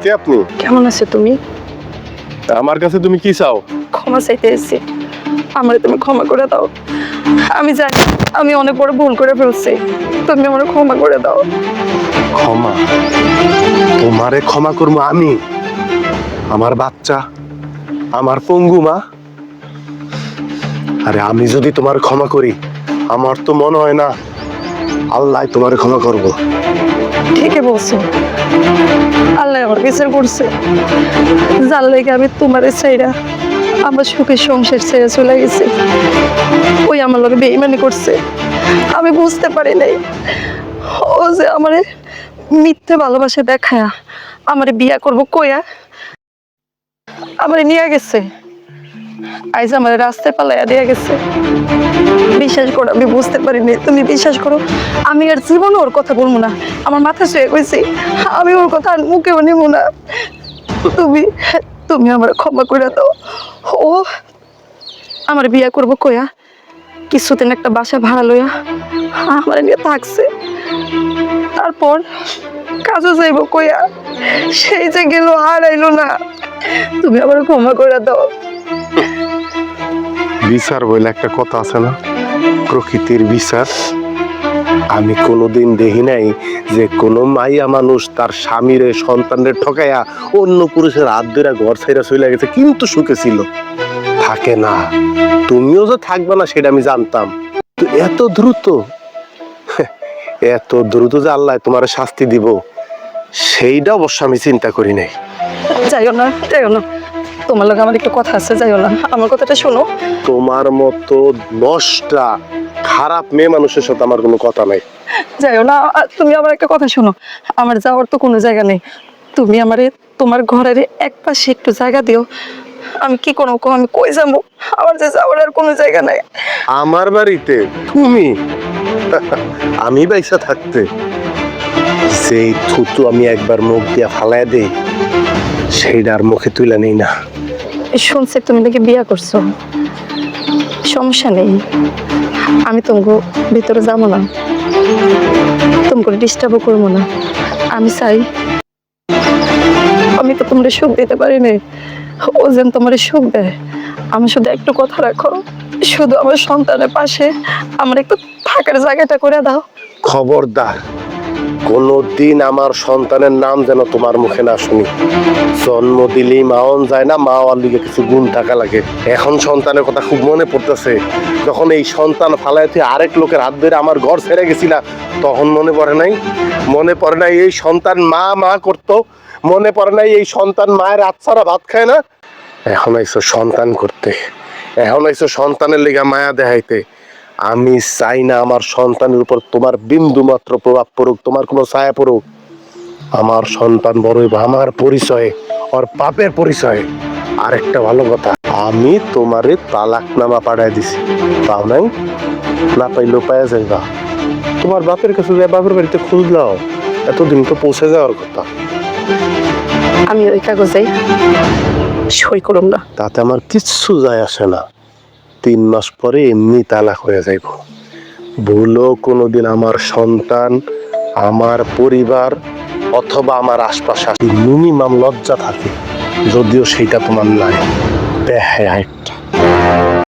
কে আপনি? কেমন আছো তুমি? আমার কাছে তুমি কি চাও? ক্ষমা চাইতে এসেছি, আমারে তুমি ক্ষমা করে দাও। আমি জানি আমি অনেক বড় ভুল করে ফেলছি, তুমি আমারে ক্ষমা করে দাও। ক্ষমা? তোমারে ক্ষমা করবো আমি? আমার বাচ্চা, আমার পঙ্গু মা? আরে আমি যদি তোমার ক্ষমা করি, আমার তো মনে হয় না আল্লাহ তোমারে ক্ষমা করবো। ঠিকই বলছো, আল্লাহ আমার বিচার করছে। যার লেগে আমি তোমার চাইরা আমার সুখের সংসার ছেড়ে চলে গেছি, ওই আমার লগে বেইমানি করছে। আমি বুঝতে পারি নাই ও যে আমারে মিথ্যে ভালোবাসা দেখায়া আমারে বিয়া করবো কইয়া আমারে নিয়ে গেছে, আইজ আমার রাস্তায় পালাইয়া দিয়ে গেছে। বিশ্বাস করো আমি বুঝতে পারিনি, তুমি বিশ্বাস করো আমি আর জীবনে ওর কথা বলবো না। আমার মাথা শুয়ে গেছি, আমি ওর কথা আর মুখেও নিব না। তুমি তুমি আমার ক্ষমা করে দাও। ও আমার বিয়া করবো কইয়া কিছুদিন একটা বাসা ভাড়া লইয়া আমার নিয়ে থাকছে, তারপর কাজও যাইব কইয়া সেই যে গেল আর আইলো না। তুমি আমার ক্ষমা করে দাও। বিচার বলে একটা কথা আছে না, প্রকৃতির বিচার। আমি কোনোদিন দেখি নাই যে কোনো মাইয়া মানুষ তার স্বামীর সন্তানের ঠকাইয়া অন্য পুরুষের হাত ধরে ঘর ছাইরা চলে গেছে, কিন্তু সুখে ছিল। থাকে না, তুমিও যে থাকবে না সেটা আমি জানতাম। তো এত দ্রুত যে আল্লাহ তোমার শাস্তি দিব, সেইটা অবশ্য আমি চিন্তা করি নাই। যাইও না, যাইও না, তোমার লগে আমার একটু কথা আছে, যাইও না, আমার কথাটা শোনো। তোমার মতো 10টা খারাপ মেয়ে মানুষের সাথে আমার কোনো কথা নাই। যাইও না, তুমি আমার একটা কথা শোনো, আমার যাওয়ার তো কোনো জায়গা নেই। তুমি আমারে তোমার ঘরের এক পাশে একটু জায়গা দিও। আমি কি করবো, আমি কই যাবো? আমার যে যাওয়ার আর কোনো জায়গা নাই। আমার বাড়িতে তুমি? আমি বাইসা থাকতে যেই থুতু আমি একবার মুখ দিয়া ফালাই দেই, সেইটা আর মুখে তুলে নেই না। শুনছি তুমি নাকি বিয়া করছো, সমস্যা নেই, আমি তোমাকে ভিতরে যাবো না, তোমাকে ডিস্টার্বও করবো না। আমি চাই আমি তো তোমার সুখ দিতে পারি না, ও যেন তোমার সুখ দেয়। আমি শুধু একটু কথা রাখো, শুধু আমার সন্তানের পাশে আমার একটু থাকার জায়গাটা করে দাও। খবরদার, কোনদিন আমার সন্তানের নাম যেন তোমার মুখে না শুনি। জন্ম দিলেই মাওন যায় না, মা আর লিগে কিছু গুণ টাকা লাগে। এখন সন্তানের কথা খুব মনে পড়তেছে। যখন এই সন্তান ফালায় তুই আরেক লোকের হাত ধরে আমার ঘর ছেড়ে গেছিলা, তখন মনে পড়ে নাই? মনে পড়ে নাই এই সন্তান মা মা করতো? মনে পড়ে নাই এই সন্তান মায়ের হাত ছাড়া ভাত খায় না? এখন আইসো সন্তান করতে, এখন আইসো সন্তানের লেগা মায়া দেখাইতে। আমি চাই না আমার সন্তানের উপর তোমার বিন্দু মাত্র প্রভাব পড়ুক, তোমার কোনো ছায়া পড়ুক। আমার সন্তান বড়ই আমার পরিচয়ে, ওর পাপের পরিচয়ে। আরেকটা ভালো কথা, আমি তোমারে তালাকনামা পাঠাই দিছি, পাও নাই? না পাইলেও পাইয়া যাইবা। তোমার বাপের কাছে যায়, বাপের বাড়িতে খোঁজ নাও, এতদিন তো পৌঁছে যাওয়ার কথা। আমি ওই কাগজে সই করুম না। তাতে আমার কিচ্ছু যায় আসে না, 3 মাস পরে এমনি তালাক হয়ে যাইব। ভুলও কোনোদিন আমার সন্তান, আমার পরিবার অথবা আমার আশপাশে মিনিমাম লজ্জা থাকে, যদিও সেইটা তোমার নাই। বেহায়া একটা।